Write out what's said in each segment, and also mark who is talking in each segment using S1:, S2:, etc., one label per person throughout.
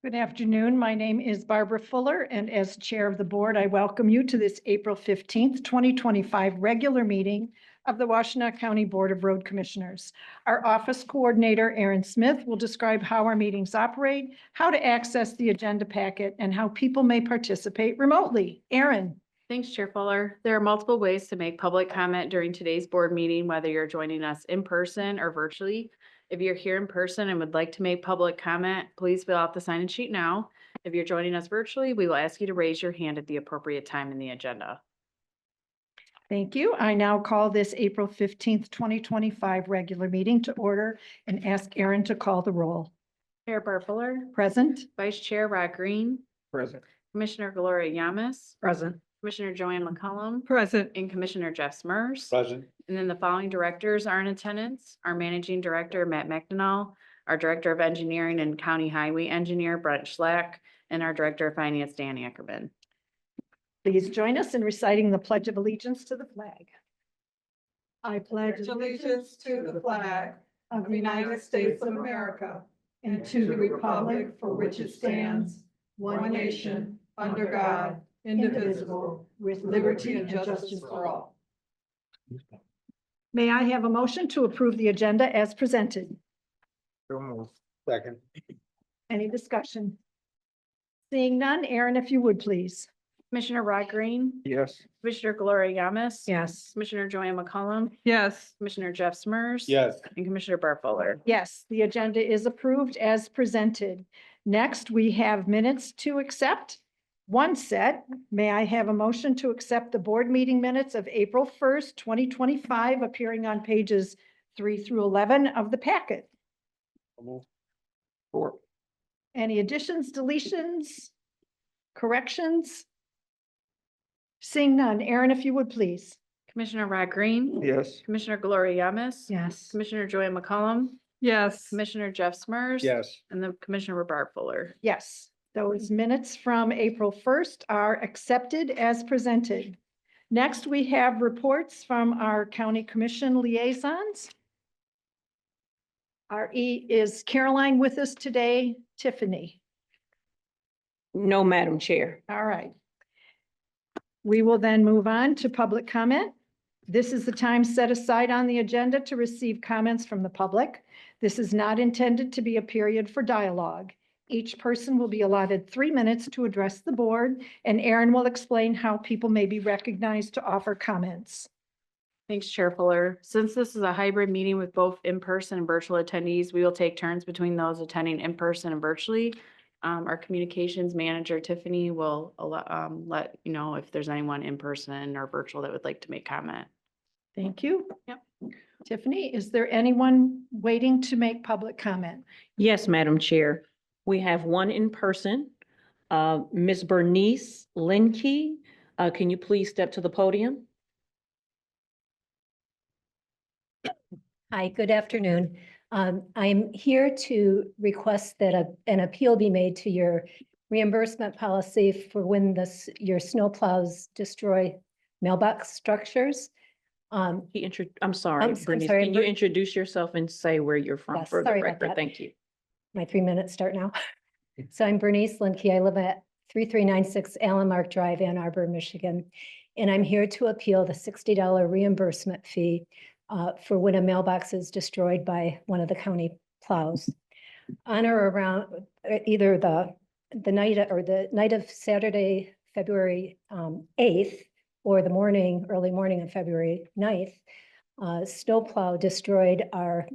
S1: Good afternoon. My name is Barbara Fuller, and as Chair of the Board, I welcome you to this April 15th, 2025 regular meeting of the Washtenaw County Board of Road Commissioners. Our Office Coordinator, Aaron Smith, will describe how our meetings operate, how to access the agenda packet, and how people may participate remotely. Aaron.
S2: Thanks, Chair Fuller. There are multiple ways to make public comment during today's board meeting, whether you're joining us in person or virtually. If you're here in person and would like to make public comment, please fill out the sign-in sheet now. If you're joining us virtually, we will ask you to raise your hand at the appropriate time in the agenda.
S1: Thank you. I now call this April 15th, 2025 regular meeting to order and ask Aaron to call the roll.
S2: Chair Barb Fuller,
S1: Present.
S2: Vice Chair Rod Green,
S3: Present.
S2: Commissioner Gloria Yamas,
S1: Present.
S2: Commissioner Joanne McCollum,
S1: Present.
S2: and Commissioner Jeff Smurs.
S3: Present.
S2: And then the following directors are in attendance: our Managing Director, Matt Washtenaw, our Director of Engineering and County Highway Engineer, Brent Schlack, and our Director of Finance, Dan Ackerman.
S1: Please join us in reciting the Pledge of Allegiance to the flag. I pledge
S4: allegiance to the flag of the United States of America and to the republic for which it stands, one nation, under God, indivisible, with liberty and justice for all.
S1: May I have a motion to approve the agenda as presented?
S3: So moved. Second.
S1: Any discussion? Seeing none, Aaron, if you would, please.
S2: Commissioner Rod Green,
S3: Yes.
S2: Commissioner Gloria Yamas.
S1: Yes.
S2: Commissioner Joanne McCollum,
S4: Yes.
S2: Commissioner Jeff Smurs.
S3: Yes.
S2: And Commissioner Barb Fuller.
S1: Yes, the agenda is approved as presented. Next, we have minutes to accept. One set. May I have a motion to accept the board meeting minutes of April 1st, 2025, appearing on pages 3 through 11 of the packet?
S3: So moved. Four.
S1: Any additions, deletions, corrections? Seeing none, Aaron, if you would, please.
S2: Commissioner Rod Green.
S3: Yes.
S2: Commissioner Gloria Yamas.
S1: Yes.
S2: Commissioner Joanne McCollum,
S4: Yes.
S2: Commissioner Jeff Smurs.
S3: Yes.
S2: And the Commissioner Barb Fuller.
S1: Yes, those minutes from April 1st are accepted as presented. Next, we have reports from our county commission liaisons. Is Caroline with us today? Tiffany?
S5: No, Madam Chair.
S1: All right. We will then move on to public comment. This is the time set aside on the agenda to receive comments from the public. This is not intended to be a period for dialogue. Each person will be allotted 3 minutes to address the board, and Aaron will explain how people may be recognized to offer comments.
S2: Thanks, Chair Fuller. Since this is a hybrid meeting with both in-person and virtual attendees, we will take turns between those attending in person and virtually. Our communications manager, Tiffany, will let you know if there's anyone in person or virtual that would like to make comment.
S1: Thank you.
S2: Yep.
S1: Tiffany, is there anyone waiting to make public comment?
S5: Yes, Madam Chair. We have one in person. Ms. Bernice Linke, can you please step to the podium?
S6: Hi, good afternoon. I'm here to request that an appeal be made to your reimbursement policy for when your snowplows destroy mailbox structures.
S5: I'm sorry,
S6: I'm
S5: Bernice,
S6: sorry,
S5: can you introduce yourself and say where you're from
S6: Yes,
S5: for the
S6: sorry about
S5: record?
S6: that.
S5: Thank you.
S6: My 3 minutes start now. So I'm Bernice Linke. I live at 3396 Allen Mark Drive, Ann Arbor, Michigan. And I'm here to appeal the $60 reimbursement fee for when a mailbox is destroyed by one of the county plows. On or around either the night of Saturday, February 8th, or the early morning of February 9th, snowplow destroyed our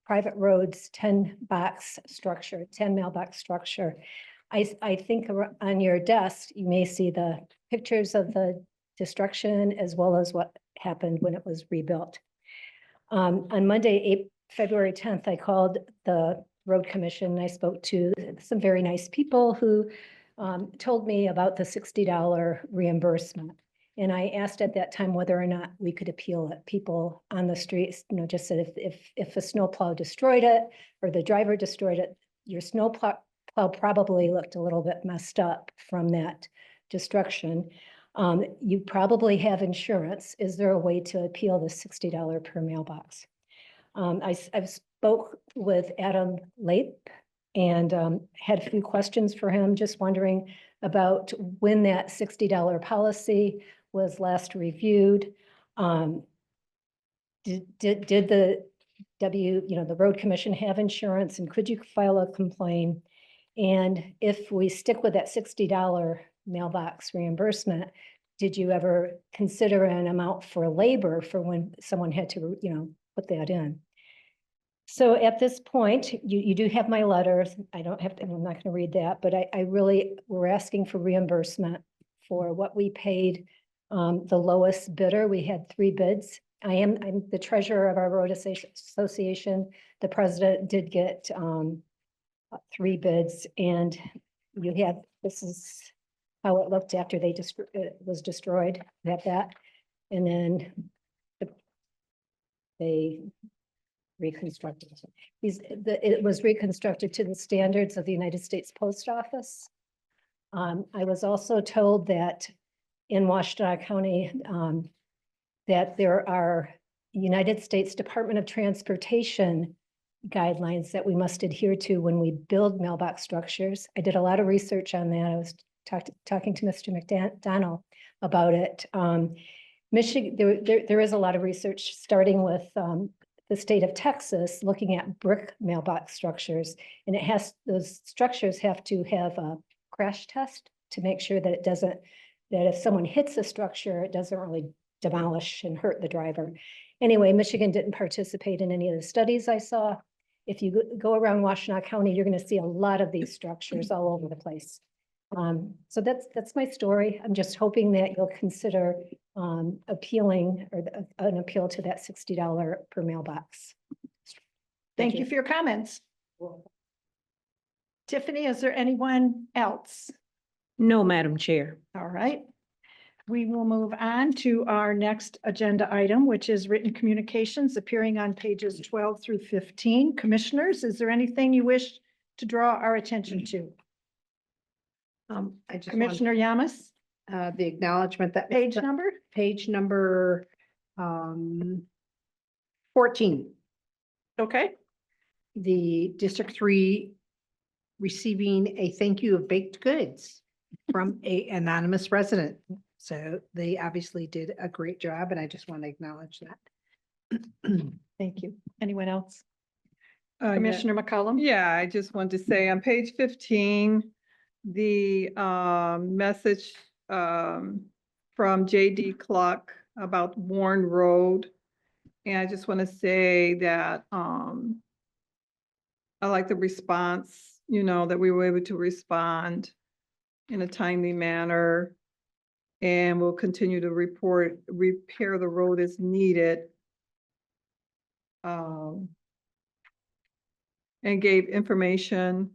S6: private roads 10 mailbox structure. I think on your desk, you may see the pictures of the destruction as well as what happened when it was rebuilt. On Monday, February 10th, I called the road commission and I spoke to some very nice people who told me about the $60 reimbursement. And I asked at that time whether or not we could appeal it. People on the streets, just said if a snowplow destroyed it or the driver destroyed it, your snowplow probably looked a little bit messed up from that destruction. You probably have insurance. Is there a way to appeal the $60 per mailbox? I've spoke with Adam Lape and had a few questions for him, just wondering about when that $60 policy was last reviewed. Did the the road commission have insurance, and could you file a complaint? And if we stick with that $60 mailbox reimbursement, did you ever consider an amount for labor for when someone had to, put that in? So at this point, you do have my letters. I don't have to, I'm not gonna read that, but we're asking for reimbursement for what we paid the lowest bidder. We had 3 bids. I'm the treasurer of our road association. The president did get 3 bids, and this is how it looked after it was destroyed. We have that. And then they reconstructed it. It was reconstructed to the standards of the United States Post Office. I was also told that in Washtenaw County, that there are United States Department of Transportation guidelines that we must adhere to when we build mailbox structures. I did a lot of research on that. I was talking to Mr. McDonald about it. Michigan, there is a lot of research starting with the state of Texas looking at brick mailbox structures, and those structures have to have a crash test to make sure that that if someone hits a structure, it doesn't really demolish and hurt the driver. Anyway, Michigan didn't participate in any of the studies I saw. If you go around Washtenaw County, you're going to see a lot of these structures all over the place. So that's my story. I'm just hoping that you'll consider appealing or an appeal to that $60 per mailbox.
S1: Thank you for your comments. Tiffany, is there anyone else?
S5: No, Madam Chair.
S1: All right. We will move on to our next agenda item, which is written communications appearing on pages 12 through 15. Commissioners, is there anything you wish to draw our attention to?
S7: I just want,
S1: Commissioner Yamas,
S7: the acknowledgement that.
S1: page number?
S7: Page number, 14,
S1: Okay.
S7: the District 3 receiving a thank you of baked goods from a anonymous resident. So they obviously did a great job, and I just want to acknowledge that.
S1: Thank you. Anyone else?
S4: Yeah.
S1: Commissioner McCollum?
S4: Yeah, I just want to say on page 15, the message from J.D. Cluck about Warren Road. And I just want to say that I like the response, that we were able to respond in a timely manner. And we'll continue to repair the road as needed. And gave information.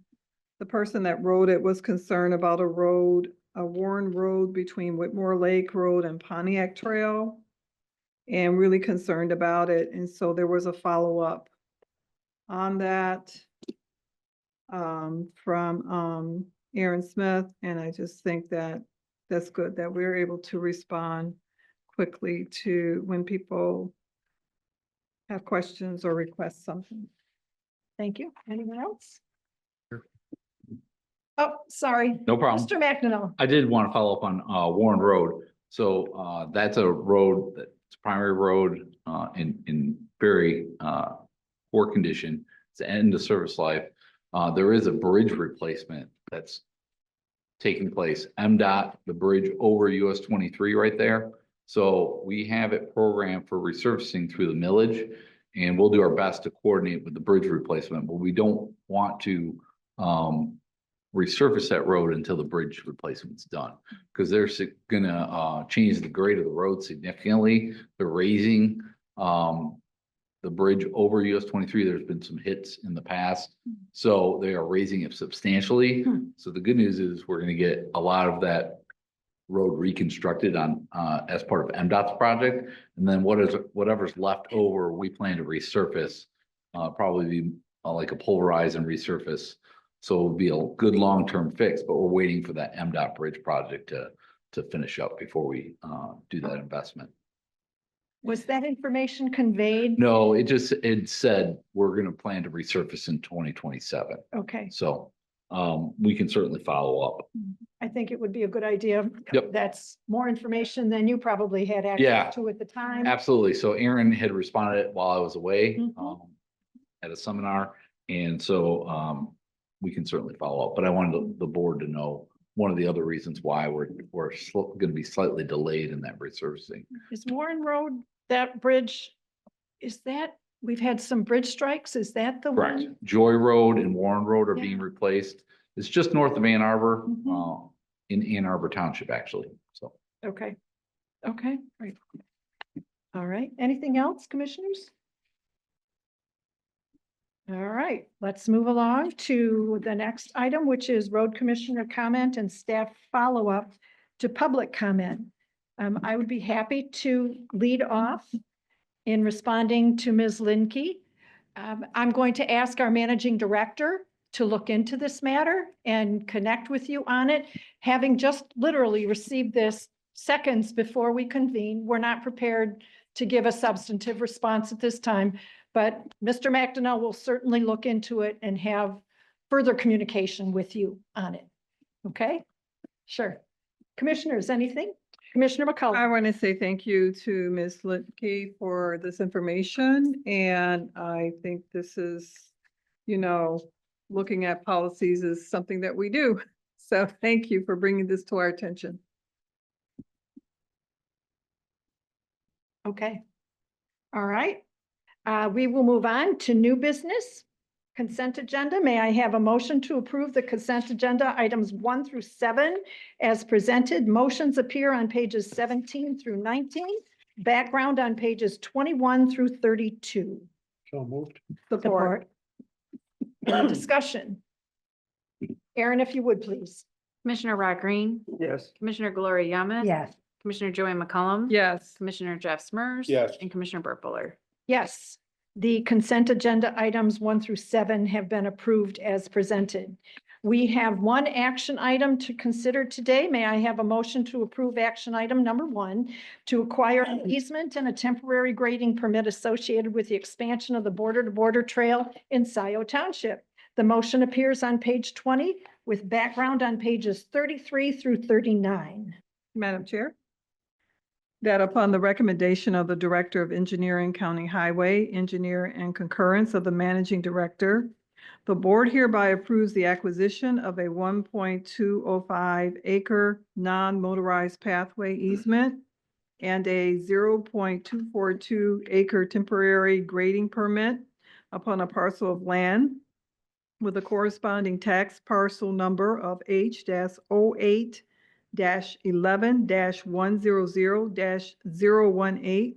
S4: The person that wrote it was concerned about a Warren Road between Whitmore Lake Road and Pontiac Trail, and really concerned about it. And so there was a follow-up on that from Aaron Smith. And I just think that that's good that we're able to respond quickly to when people have questions or request something.
S1: Thank you. Anyone else?
S3: Sure.
S1: Oh, sorry.
S8: No problem.
S1: Mr. McDonald.
S8: I did want to follow up on Warren Road. So that's a road that's primary road in very poor condition. It's the end of service life. There is a bridge replacement that's taking place. MDOT, the bridge over US 23 right there. So we have it programmed for resurfacing through the millage, and we'll do our best to coordinate with the bridge replacement, but we don't want to resurface that road until the bridge replacement's done, because they're gonna change the grade of the road significantly. They're raising the bridge over US 23. There's been some hits in the past, so they are raising it substantially. So the good news is we're gonna get a lot of that road reconstructed on as part of MDOT's project, and then whatever's left over, we plan to resurface, probably be like a pulverize and resurface. So it'll be a good long-term fix, but we're waiting for that MDOT bridge project to finish up before we do that investment.
S1: Was that information conveyed?
S8: No, it said we're gonna plan to resurface in 2027.
S1: Okay,
S8: So, we can certainly follow up.
S1: I think it would be a good idea.
S8: Yep.
S1: That's more information than you probably had
S8: Yeah.
S1: access to at the time.
S8: Absolutely. So Aaron had responded while I was away,
S1: Mhm.
S8: at a seminar. And so, we can certainly follow up, but I wanted the board to know one of the other reasons why we're gonna be slightly delayed in that resurfacing.
S1: Is Warren Road, that bridge, is that, we've had some bridge strikes, is that the
S8: Correct.
S1: one?
S8: Joy Road and Warren Road are
S1: Yeah.
S8: being replaced. It's just north of Ann Arbor,
S1: Mhm.
S8: in Ann Arbor Township, actually. So.
S1: Okay, okay, great. All right, anything else, commissioners? All right, let's move along to the next item, which is road commissioner comment and staff follow-up to public comment. I would be happy to lead off in responding to Ms. Linke. I'm going to ask our managing director to look into this matter and connect with you on it. Having just literally received this seconds before we convene, we're not prepared to give a substantive response at this time, but Mr. McDonough will certainly look into it and have further communication with you on it. Okay? Sure. Commissioners, anything? Commissioner
S4: I
S1: McCullough.
S4: want to say thank you to Ms. Litke for this information, and I think this is, looking at policies is something that we do. So thank you for bringing this to our attention.
S1: Okay. All right. We will move on to new business. Consent agenda. May I have a motion to approve the consent agenda items 1 through 7 as presented? Motions appear on pages 17 through 19. Background on pages 21 through 32.
S3: So moved.
S1: Support. Any discussion? Aaron, if you would, please.
S2: Commissioner Rod Green,
S3: Yes.
S2: Commissioner Gloria Yamas.
S6: Yes.
S2: Commissioner Joanne McCollum.
S4: Yes.
S2: Commissioner Jeff Smurs.
S3: Yes.
S2: And Commissioner Burt Buller.
S1: Yes, the consent agenda items 1 through 7 have been approved as presented. We have one action item to consider today. May I have a motion to approve action item number 1 to acquire an easement and a temporary grading permit associated with the expansion of the border-to-border trail in Scioto Township. The motion appears on page 20 with background on pages 33 through 39.
S4: Madam Chair. That upon the recommendation of the Director of Engineering, County Highway Engineer, and concurrence of the Managing Director, the board hereby approves the acquisition of a 1.205 acre non-motorized pathway easement and a 0.242 acre temporary grading permit upon a parcel of land with a corresponding tax parcel number of H-08-11-100-018,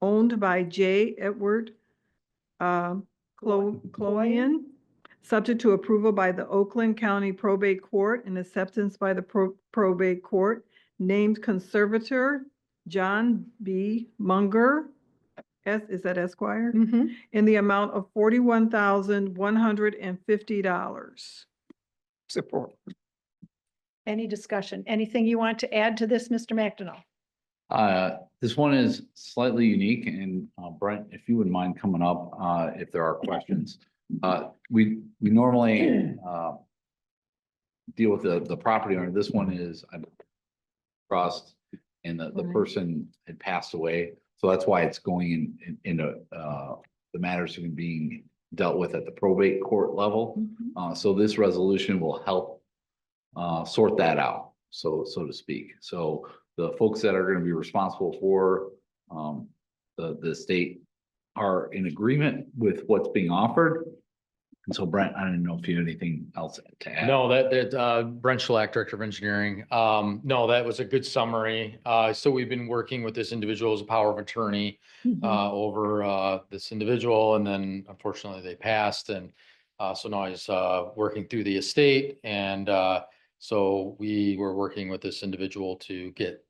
S4: owned by J. Edward Cloyan, subject to approval by the Oakland County Probate Court and acceptance by the Probate Court, named conservator John B. Munger, is that Esquire? In the amount of $41,150.
S3: Support.
S1: Any discussion? Anything you want to add to this, Mr. McDonough?
S8: This one is slightly unique and, Brent, if you wouldn't mind coming up, if there are questions. We normally, deal with the property owner. This one is trust and the
S1: Right.
S8: person had passed away. So that's why it's going into, the matters are being dealt with at the probate court level. So this resolution will help sort that out, so to speak. So the folks that are going to be responsible for the state are in agreement with what's being offered. And so Brent, I don't know if you have anything else to add.
S9: No, Brent Schlack, Director of Engineering. No, that was a good summary. So we've been working with this individual as a power of attorney over this individual, and then unfortunately they passed, and so now he's working through the estate, and so we were working with this individual to get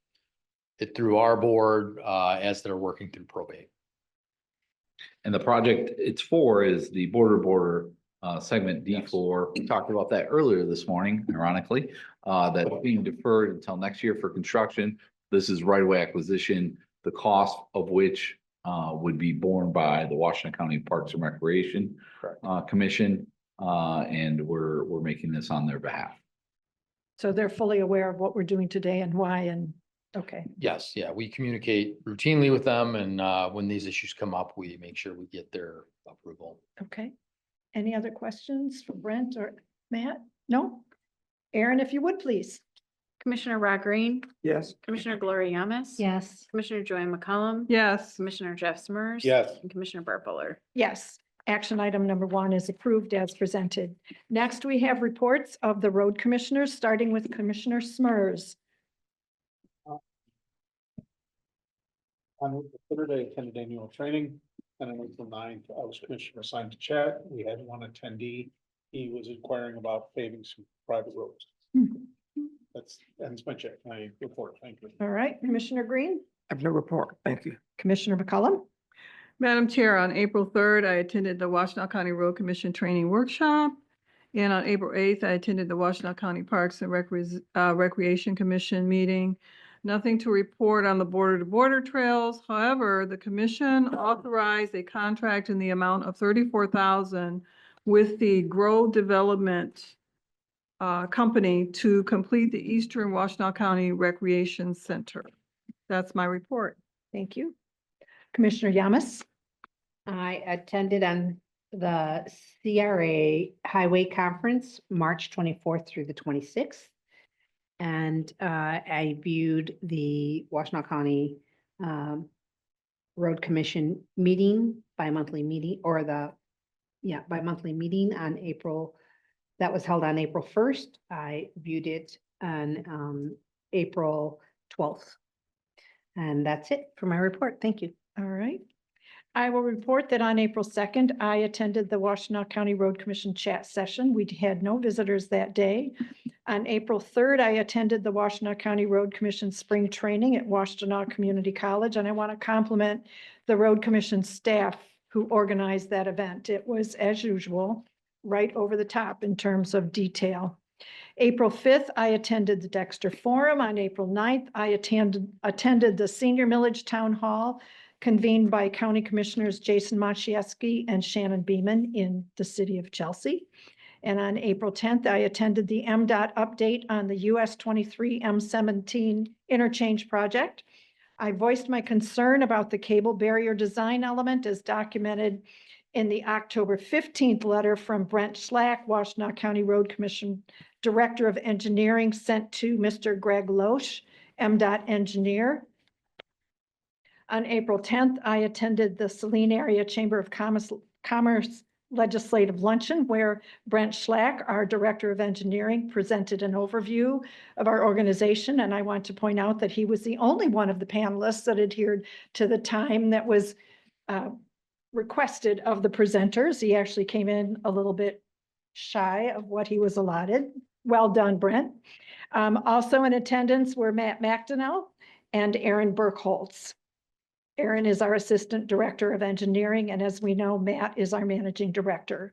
S9: it through our board as they're working through probate.
S8: And the project it's for is the border segment D4. We talked about that earlier this morning, ironically, that's being deferred until next year for construction. This is right-of-way acquisition. the cost of which would be borne by the Washtenaw County Parks and Recreation Commission. And we're making this on their behalf.
S1: So they're fully aware of what we're doing today and why, and, okay.
S9: Yes, yeah, we communicate routinely with them, and when these issues come up, we make sure we get their approval.
S1: Okay. Any other questions for Brent or Matt? No? Aaron, if you would, please.
S2: Commissioner Rod Green,
S3: Yes.
S2: Commissioner Gloria Yamas.
S6: Yes.
S2: Commissioner Joanne McCollum.
S4: Yes.
S2: Commissioner Jeff Smurs.
S3: Yes.
S2: And Commissioner Bart Buller.
S1: Yes, action item number 1 is approved as presented. Next, we have reports of the road commissioners, starting with Commissioner Smurs.
S3: On the third, I attended annual training, and on April 9th, I was commissioner assigned to chat. We had one attendee. He was inquiring about paving some private roads. Ends my check, my report. Thank you.
S1: All right, Commissioner Green,
S3: I have no report. Thank you.
S1: Commissioner McCollum.
S4: Madam Chair, on April 3rd, I attended the Washtenaw County Road Commission Training Workshop. And on April 8th, I attended the Washtenaw County Parks and Recreation Commission meeting. Nothing to report on the border-to-border trails. However, the commission authorized a contract in the amount of $34,000 with the Grow Development company to complete the Eastern Washtenaw County Recreation Center. That's my report.
S1: Thank you. Commissioner Yamas.
S7: I attended on the CRA Highway Conference, March 24th through the 26th. And I viewed the Washtenaw County Road Commission meeting, bi-monthly meeting, or bi-monthly meeting on that was held on April 1st. I viewed it on April 12th. And that's it for my report. Thank you.
S1: All right. I will report that on April 2nd, I attended the Washtenaw County Road Commission chat session. We had no visitors that day. On April 3rd, I attended the Washtenaw County Road Commission spring training at Washtenaw Community College, and I want to compliment the Road Commission staff who organized that event. It was, as usual, right over the top in terms of detail. April 5th, I attended the Dexter Forum. On April 9th, I attended the Senior Millage Town Hall convened by County Commissioners Jason Maciejewski and Shannon Beeman in the city of Chelsea. And on April 10th, I attended the MDOT update on the US 23 M17 interchange project. I voiced my concern about the cable barrier design element as documented in the October 15th letter from Brent Schlack, Washtenaw County Road Commission Director of Engineering, sent to Mr. Greg Loesch, MDOT engineer. On April 10th, I attended the Saline Area Chamber of Commerce Legislative Luncheon, where Brent Schlack, our Director of Engineering, presented an overview of our organization. And I want to point out that he was the only one of the panelists that adhered to the time that was requested of the presenters. He actually came in a little bit shy of what he was allotted. Well done, Brent. Also in attendance were Matt McDonnell and Aaron Burkholz. Aaron is our Assistant Director of Engineering, and as we know, Matt is our Managing Director.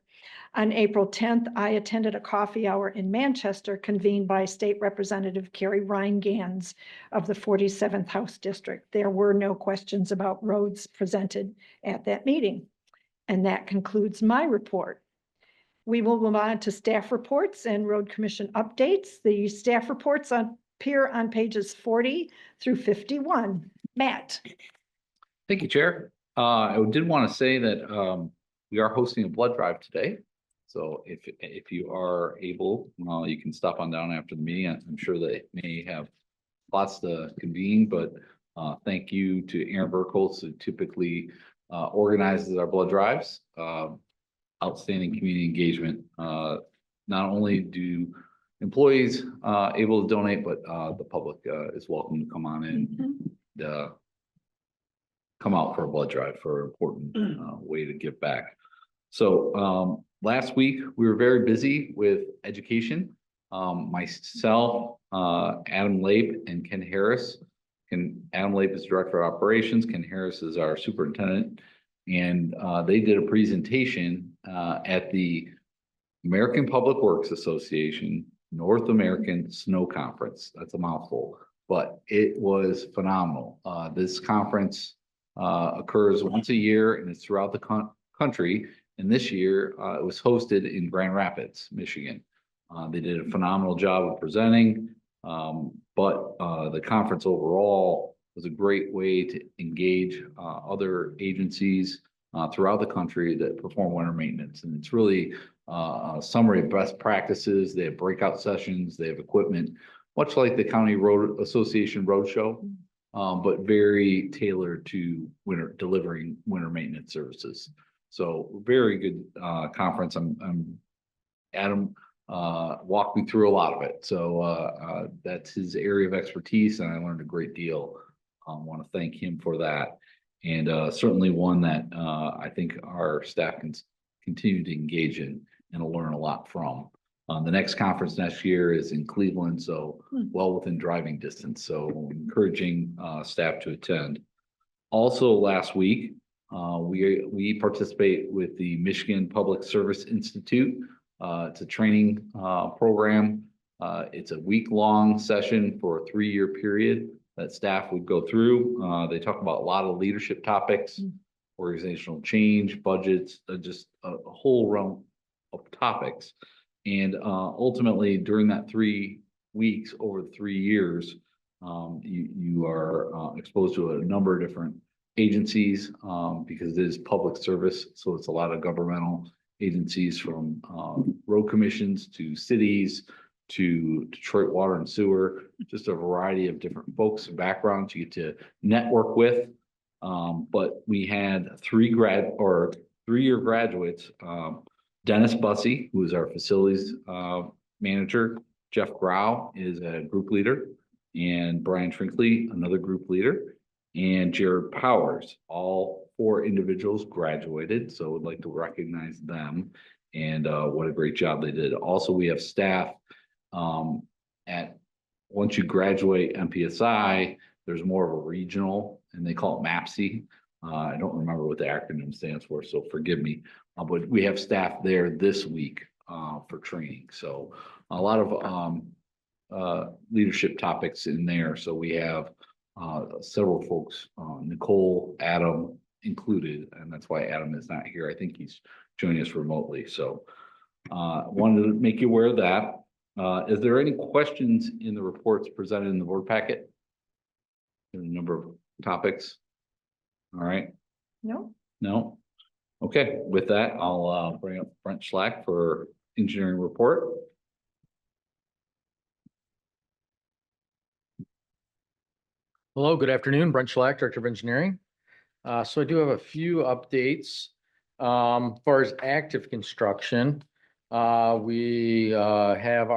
S1: On April 10th, I attended a coffee hour in Manchester convened by State Representative Carrie Ryan-Gans of the 47th House District. There were no questions about roads presented at that meeting. And that concludes my report. We will move on to staff reports and road commission updates. The staff reports appear on pages 40 through 51. Matt.
S8: Thank you, Chair. I did want to say that we are hosting a blood drive today. So if you are able, you can stop on down after the meeting. I'm sure they may have lots to convene, but thank you to Aaron Burkholz, who typically organizes our blood drives. Outstanding community engagement. Not only do employees able to donate, but the public is welcome to come on in and come out for a blood drive for an important way to give back. So last week we were very busy with education. Myself, Adam Lape, and Ken Harris. Adam Lape is Director of Operations. Ken Harris is our Superintendent. And they did a presentation at the American Public Works Association North American Snow Conference. That's a mouthful. but it was phenomenal. This conference occurs once a year and it's throughout the country. And this year, it was hosted in Grand Rapids, Michigan. They did a phenomenal job of presenting, but the conference overall was a great way to engage other agencies throughout the country that perform winter maintenance. And it's really a summary of best practices. They have breakout sessions, they have equipment, much like the County Road Association Roadshow, but very tailored to delivering winter maintenance services. So very good conference. Adam walked me through a lot of it. So that's his area of expertise, and I learned a great deal. I want to thank him for that. And certainly one that I think our staff can continue to engage in and learn a lot from. The next conference next year is in Cleveland, so well within driving distance. So encouraging staff to attend. Also last week, we participate with the Michigan Public Service Institute. It's a training program. It's a week-long session for a 3-year period that staff would go through. They talk about a lot of leadership topics, organizational change, budgets, just a whole realm of topics. And ultimately, during that 3 weeks over 3 years, you are exposed to a number of different agencies because it is public service. So it's a lot of governmental agencies from road commissions to cities to Detroit Water and Sewer, just a variety of different folks and backgrounds you get to network with. But we had 3-year graduates, Dennis Bussey, who is our facilities manager, Jeff Grau is a group leader, and Brian Trinkley, another group leader, and Jared Powers. All 4 individuals graduated, so would like to recognize them and what a great job they did. Also, we have staff once you graduate MPSI, there's more of a regional, and they call it MAPSI. I don't remember what the acronym stands for, so forgive me. But we have staff there this week for training. So a lot of leadership topics in there. So we have several folks, Nicole, Adam included, and that's why Adam is not here. I think he's joining us remotely. So wanted to make you aware of that. Is there any questions in the reports presented in the board packet? A number of topics. All right.
S1: No?
S8: No. Okay, with that, I'll bring up Brent Schlack for engineering report.
S9: Hello, good afternoon. Brent Schlack, Director of Engineering. So I do have a few updates. As far as active construction, we have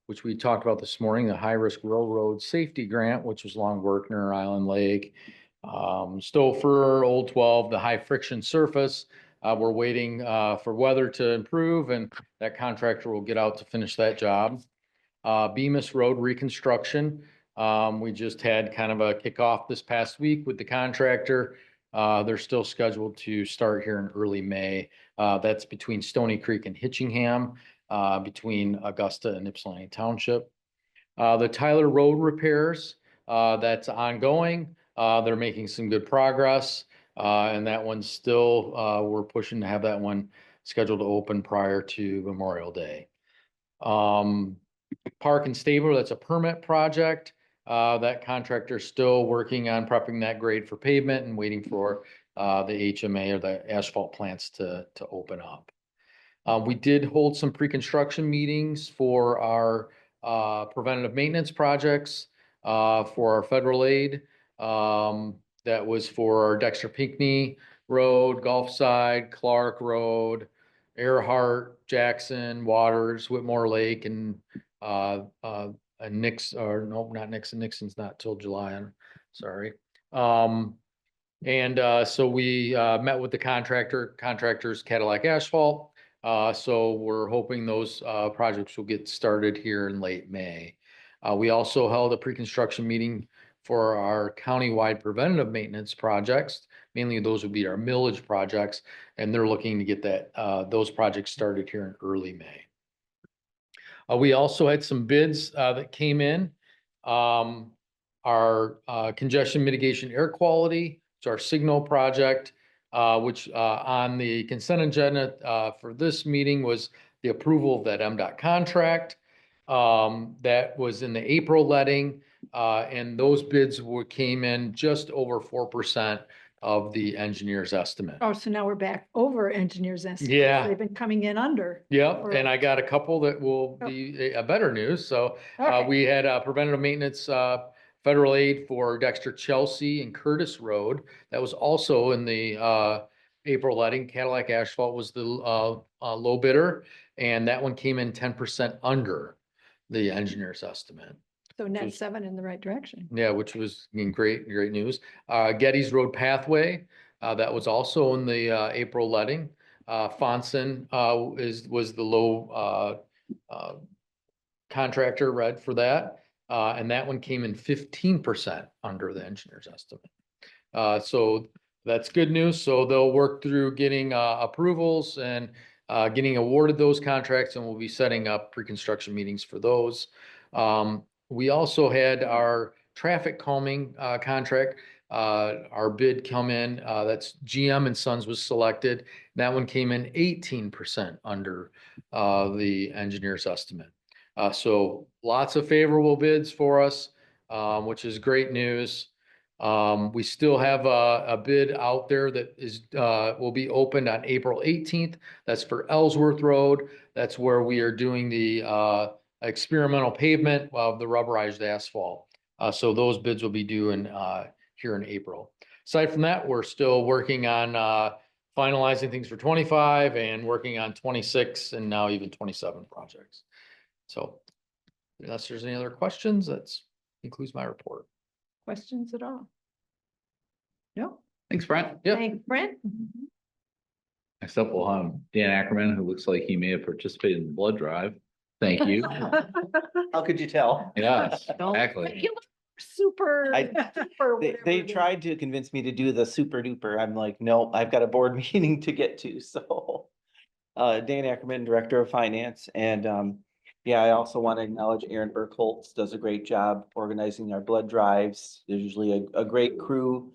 S9: which we talked about this morning, the high-risk railroad safety grant, which was Long Werkner, Island Lake, Stouffer, Old 12, the high friction surface. We're waiting for weather to improve, and that contractor will get out to finish that job. Bemis Road reconstruction. We just had kind of a kickoff this past week with the contractor. They're still scheduled to start here in early May. That's between Stony Creek and Hitchingham, between Augusta and Ypsilanti Township. The Tyler Road repairs, that's ongoing. They're making some good progress. And that one's still, we're pushing to have that one scheduled to open prior to Memorial Day. Park and Stable, that's a permit project. That contractor's still working on prepping that grade for pavement and waiting for the HMA or the asphalt plants to open up. We did hold some pre-construction meetings for our preventative maintenance projects for our federal aid. That was for our Dexter Pinckney Road, Gulfside, Clark Road, Earhart, Jackson, Waters, Whitmore Lake, and Nixon, or no, not Nixon. Nixon's not till July. I'm sorry. So we met with the contractors, Cadillac Asphalt. So we're hoping those projects will get started here in late May. We also held a pre-construction meeting for our countywide preventative maintenance projects. Mainly those would be our millage projects, and they're looking to get those projects started here in early May. We also had some bids that came in. our congestion mitigation air quality, it's our signal project, which on the consent agenda for this meeting was the approval of that MDOT contract. That was in the April letting, and those bids came in just over 4% of the engineer's estimate.
S1: Oh, so now we're back over engineers' estimates.
S9: Yeah.
S1: They've been coming in under.
S9: Yep,
S1: Or-
S9: and I got a couple that will be a better news. So
S1: Okay.
S9: we had preventative maintenance federal aid for Dexter Chelsea and Curtis Road. That was also in the April letting. Cadillac Asphalt was the low bidder, and that one came in 10% under the engineer's estimate.
S1: So net
S9: Just-
S1: 7 in the right direction.
S9: Yeah, which was great news. Getty's Road Pathway, that was also in the April letting. Fonson was the low contractor red for that. And that one came in 15% under the engineer's estimate. So that's good news. So they'll work through getting approvals and getting awarded those contracts, and we'll be setting up pre-construction meetings for those. We also had our traffic calming contract, our bid come in, that's GM and Sons was selected. That one came in 18% under the engineer's estimate. So lots of favorable bids for us, which is great news. We still have a bid out there that is will be opened on April 18th. That's for Ellsworth Road. That's where we are doing the experimental pavement of the rubberized asphalt. So those bids will be due in here in April. Aside from that, we're still working on finalizing things for 25 and working on 26 and now even 27 projects. So unless there's any other questions, that's concludes my report.
S1: Questions at all? No?
S8: Thanks, Brent.
S9: Yeah.
S1: Thanks, Brent.
S8: Next up, we'll have Dan Ackerman, who looks like he may have participated in the blood drive. Thank you.
S10: How could you tell?
S8: Yes,
S1: Don't
S8: exactly.
S1: make you look super.
S10: I-
S1: super
S10: They
S1: whatever it is.
S10: tried to convince me to do the super duper. I'm like, no, I've got a board meeting to get to, so. Dan Ackerman, Director of Finance, and yeah, I also want to acknowledge Aaron Burkholz does a great job organizing our blood drives. There's usually a great crew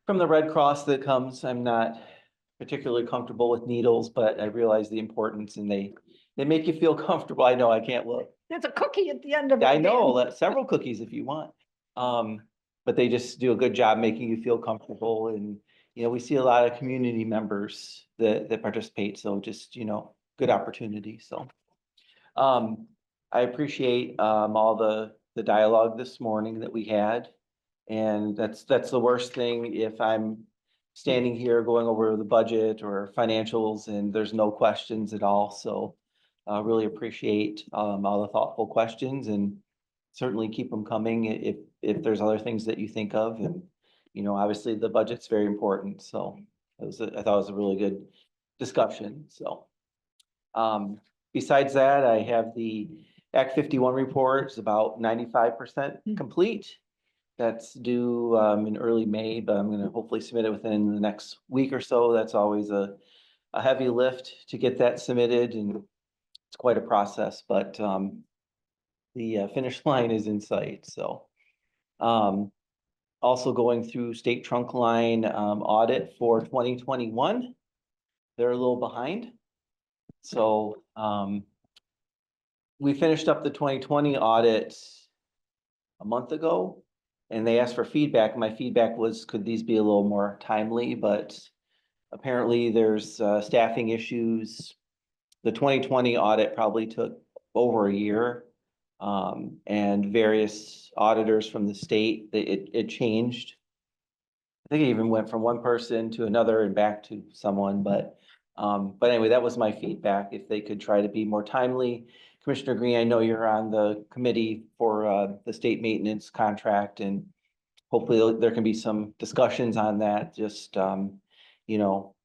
S10: from the Red Cross that comes. I'm not particularly comfortable with needles, but I realize the importance and they make you feel comfortable. I know I can't look.
S1: There's a cookie at the end of it.
S10: I know,
S1: Dan.
S10: several cookies if you want. But they just do a good job making you feel comfortable and, you know, we see a lot of community members that participate, so just, you know, good opportunity, so. I appreciate, all the dialogue this morning that we had. And that's the worst thing if I'm standing here going over the budget or financials and there's no questions at all, so. Really appreciate, all the thoughtful questions and certainly keep them coming if there's other things that you think of and, you know, obviously the budget's very important, so I thought it was a really good discussion, so. Besides that, I have the Act 51 report. It's about 95% complete. That's due in early May, but I'm gonna hopefully submit it within the next week or so. That's always a heavy lift to get that submitted and it's quite a process, but the finish line is in sight, so. Also going through state trunk line audit for 2021. They're a little behind. So we finished up the 2020 audit a month ago and they asked for feedback. My feedback was, could these be a little more timely? But apparently there's staffing issues. The 2020 audit probably took over a year. And various auditors from the state, it changed. I think it even went from one person to another and back to someone, but anyway, that was my feedback. If they could try to be more timely. Commissioner Green, I know you're on the committee for the state maintenance contract and hopefully there can be some discussions on that. Just, you know,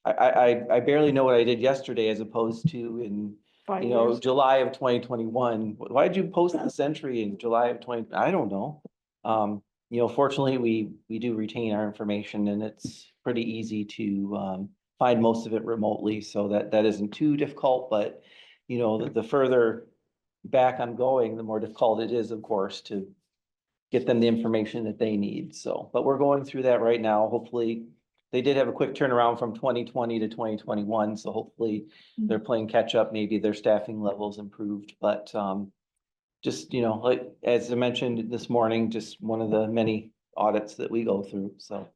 S10: I barely know what I did yesterday as opposed to in,
S1: 5
S10: you know,
S1: years.
S10: July of 2021. Why did you post this entry in July of 20? I don't know. You know, fortunately, we do retain our information and it's pretty easy to find most of it remotely, so that isn't too difficult. But you know, the further back I'm going, the more difficult it is, of course, to get them the information that they need. So, but we're going through that right now. Hopefully, they did have a quick turnaround from 2020 to 2021, so hopefully they're playing catch up. Maybe their staffing levels improved, but just, you know, like, as I mentioned this morning, just one of the many audits that we go through, so.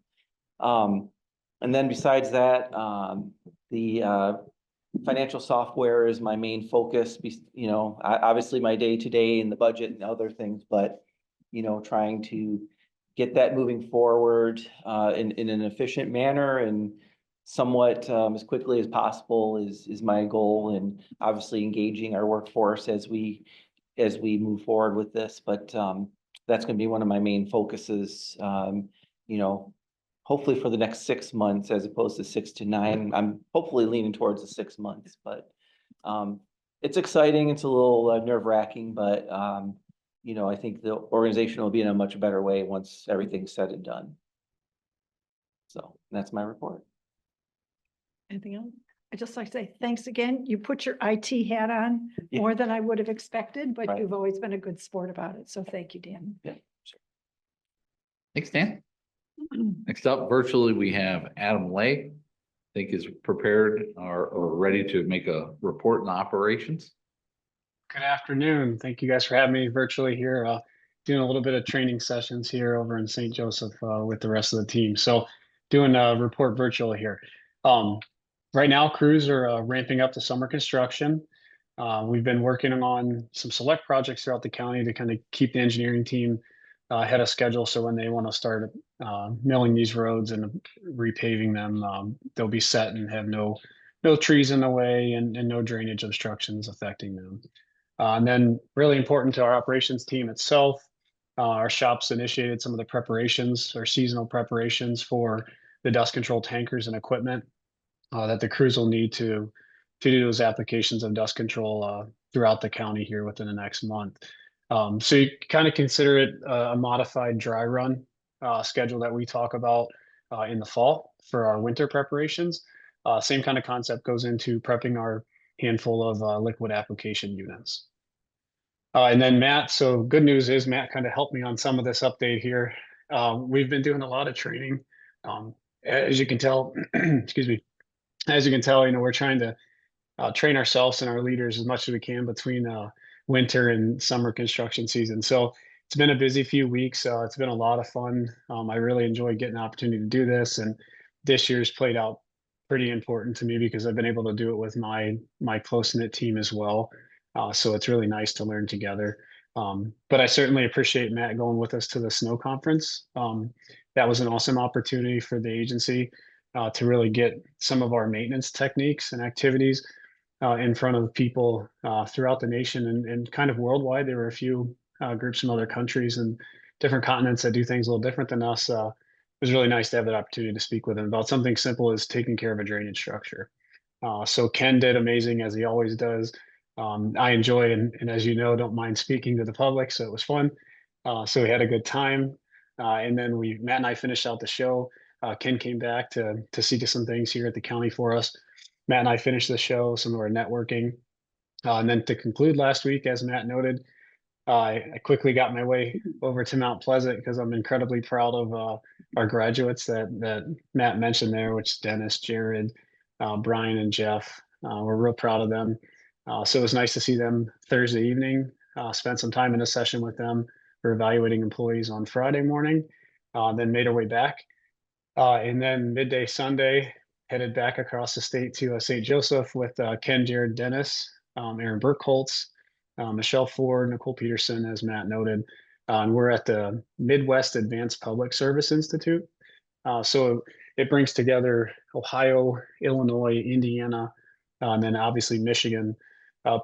S10: And then besides that, the financial software is my main focus, you know, obviously my day-to-day and the budget and other things, but, you know, trying to get that moving forward in an efficient manner and somewhat as quickly as possible is my goal, and obviously engaging our workforce as we move forward with this. But that's going to be one of my main focuses, you know, hopefully for the next 6 months as opposed to 6 to 9. I'm hopefully leaning towards the 6 months, but it's exciting. It's a little nerve-wracking, but you know, I think the organization will be in a much better way once everything's said and done. So that's my report.
S1: Anything else? I'd just like to say thanks again. You put your IT hat on
S10: Yeah.
S1: more than I would have expected, but
S10: Right.
S1: you've always been a good sport about it. So thank you, Dan.
S10: Yeah, sure.
S8: Thanks, Dan. Next up, virtually, we have Adam Lay. I think is prepared or ready to make a report on operations.
S11: Good afternoon. Thank you guys for having me virtually here. Doing a little bit of training sessions here over in St. Joseph with the rest of the team. So doing a report virtually here. Right now, crews are ramping up to summer construction. We've been working on some select projects throughout the county to kind of keep the engineering team ahead of schedule. So when they want to start milling these roads and repaving them, they'll be set and have no trees in the way and no drainage obstructions affecting them. And then really important to our operations team itself, our shops initiated some of the preparations or seasonal preparations for the dust control tankers and equipment that the crews will need to do those applications of dust control throughout the county here within the next month. So you kind of consider it a modified dry run schedule that we talk about in the fall for our winter preparations. Same kind of concept goes into prepping our handful of liquid application units. And then Matt, so good news is Matt kind of helped me on some of this update here. We've been doing a lot of training. As you can tell, excuse me, as you can tell, you know, we're trying to train ourselves and our leaders as much as we can between winter and summer construction season. So it's been a busy few weeks. It's been a lot of fun. I really enjoy getting the opportunity to do this, and this year's played out pretty important to me because I've been able to do it with my close-knit team as well. So it's really nice to learn together. But I certainly appreciate Matt going with us to the snow conference. That was an awesome opportunity for the agency to really get some of our maintenance techniques and activities in front of people throughout the nation and kind of worldwide. There were a few groups from other countries and different continents that do things a little different than us. It was really nice to have that opportunity to speak with them about something simple as taking care of a drainage structure. So Ken did amazing, as he always does. I enjoy and as you know, don't mind speaking to the public, so it was fun. So we had a good time. And then Matt and I finished out the show. Ken came back to see to some things here at the county for us. Matt and I finished the show, some of our networking. And then to conclude last week, as Matt noted, I quickly got my way over to Mount Pleasant because I'm incredibly proud of our graduates that Matt mentioned there, which is Dennis, Jared, Brian, and Jeff. We're real proud of them. So it was nice to see them Thursday evening, spent some time in a session with them. We're evaluating employees on Friday morning, then made our way back. And then midday Sunday, headed back across the state to St. Joseph with Ken, Jared, Dennis, Aaron Burkholtz, Michelle Ford, Nicole Peterson, as Matt noted. And we're at the Midwest Advanced Public Service Institute. So it brings together Ohio, Illinois, Indiana, and then obviously Michigan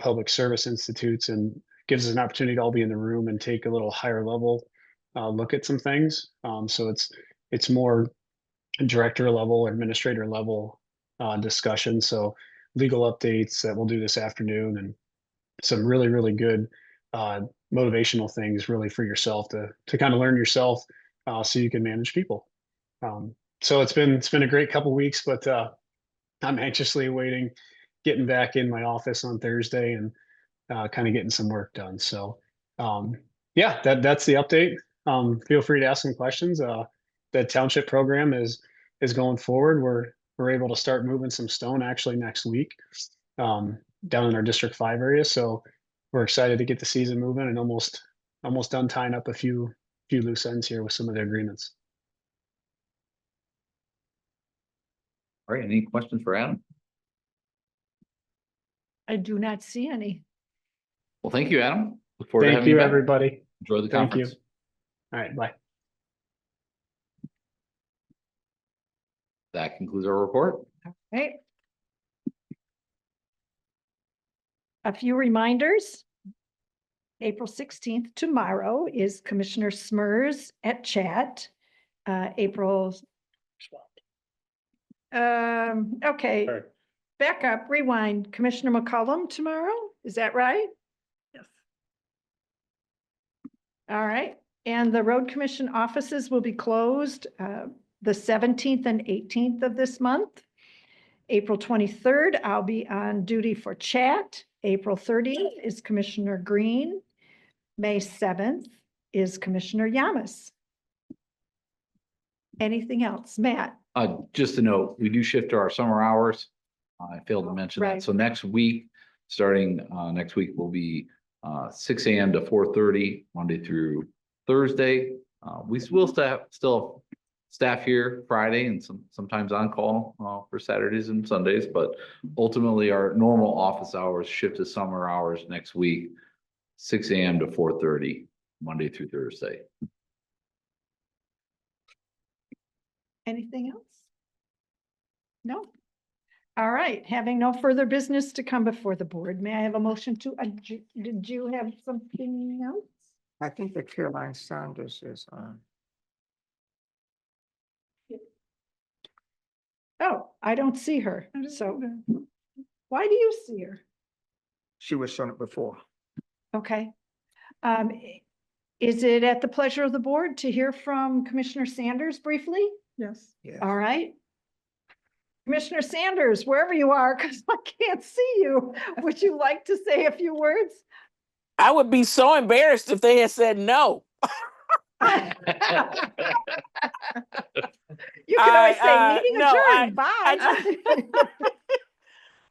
S11: public service institutes, and gives us an opportunity to all be in the room and take a little higher level look at some things. So it's more director level, administrator level discussion. So legal updates that we'll do this afternoon, and some really, really good motivational things really for yourself to kind of learn yourself so you can manage people. So it's been a great couple weeks, but I'm anxiously awaiting getting back in my office on Thursday and kind of getting some work done. So yeah, that's the update. feel free to ask some questions. The township program is going forward. We're able to start moving some stone actually next week, down in our District 5 area. So we're excited to get the season moving and almost done tying up a few loose ends here with some of the agreements.
S8: All right, any questions for Adam?
S1: I do not see any.
S8: Well, thank you, Adam. Look forward to
S11: Thank
S8: having you
S11: you,
S8: back.
S11: everybody.
S8: Enjoy the
S11: Thank you.
S8: conference.
S11: All right, bye.
S8: That concludes our report.
S1: Right. A few reminders. April 16th, tomorrow, is Commissioner Smers at Chat. April. Okay,
S3: Sorry.
S1: back up, rewind. Commissioner McCollum tomorrow, is that right?
S4: Yes.
S1: All right, and the road commission offices will be closed the 17th and 18th of this month. April 23rd, I'll be on duty for Chat. April 30th is Commissioner Green. May 7th is Commissioner Yamas. Anything else, Matt?
S8: Just to note, we do shift to our summer hours. I failed to mention
S1: Right.
S8: that. So next week, starting next week will be 6 a.m. to 4:30, Monday through Thursday. We will still staff here Friday and sometimes on call for Saturdays and Sundays, but ultimately our normal office hours shift to summer hours next week, 6 a.m. to 4:30, Monday through Thursday.
S1: Anything else? No? All right, having no further business to come before the board, may I have a motion to adjourn? Did you have something else?
S12: I think that Caroline Saunders is on.
S1: Oh, I don't see her, so why do you see her?
S12: She was shown it before.
S1: Okay. Is it at the pleasure of the board to hear from Commissioner Sanders briefly?
S4: Yes.
S12: Yes.
S1: All right. Commissioner Sanders, wherever you are, because I can't see you, would you like to say a few words?
S13: I would be so embarrassed if they had said no.
S1: You can always say, meeting
S13: no,
S1: adjourned,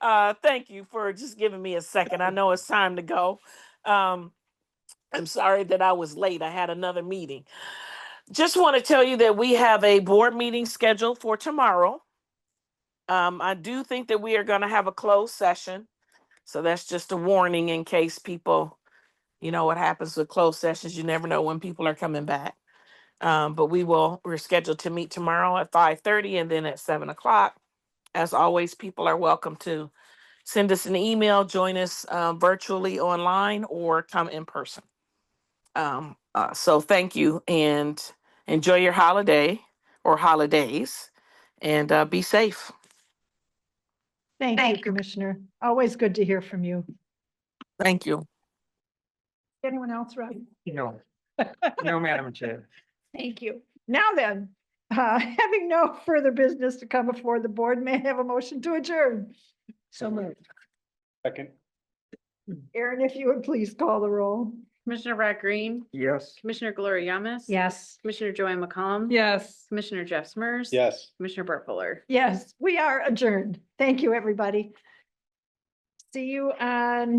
S1: bye.
S13: Thank you for just giving me a second. I know it's time to go. I'm sorry that I was late. I had another meeting. Just want to tell you that we have a board meeting scheduled for tomorrow. I do think that we are going to have a closed session. So that's just a warning in case people, you know what happens with closed sessions. You never know when people are coming back. But we're scheduled to meet tomorrow at 5:30 and then at 7 o'clock. As always, people are welcome to send us an email, join us virtually online, or come in person. So thank you and enjoy your holiday or holidays and be safe.
S1: Thank you, Commissioner. Always good to hear from you.
S13: Thank you.
S1: Anyone else, Rob?
S12: No, no, Madam Chair.
S1: Thank you. Now then, having no further business to come before the board, may I have a motion to adjourn?
S12: So moved.
S3: Second.
S1: Aaron, if you would please call the roll.
S2: Commissioner Brett Green,
S12: Yes.
S2: Commissioner Gloria Yamas.
S6: Yes.
S2: Commissioner Joanne McCollum.
S4: Yes.
S2: Commissioner Jeff Smers.
S3: Yes.
S2: Commissioner Burt Fuller.
S1: Yes, we are adjourned. Thank you, everybody. See you on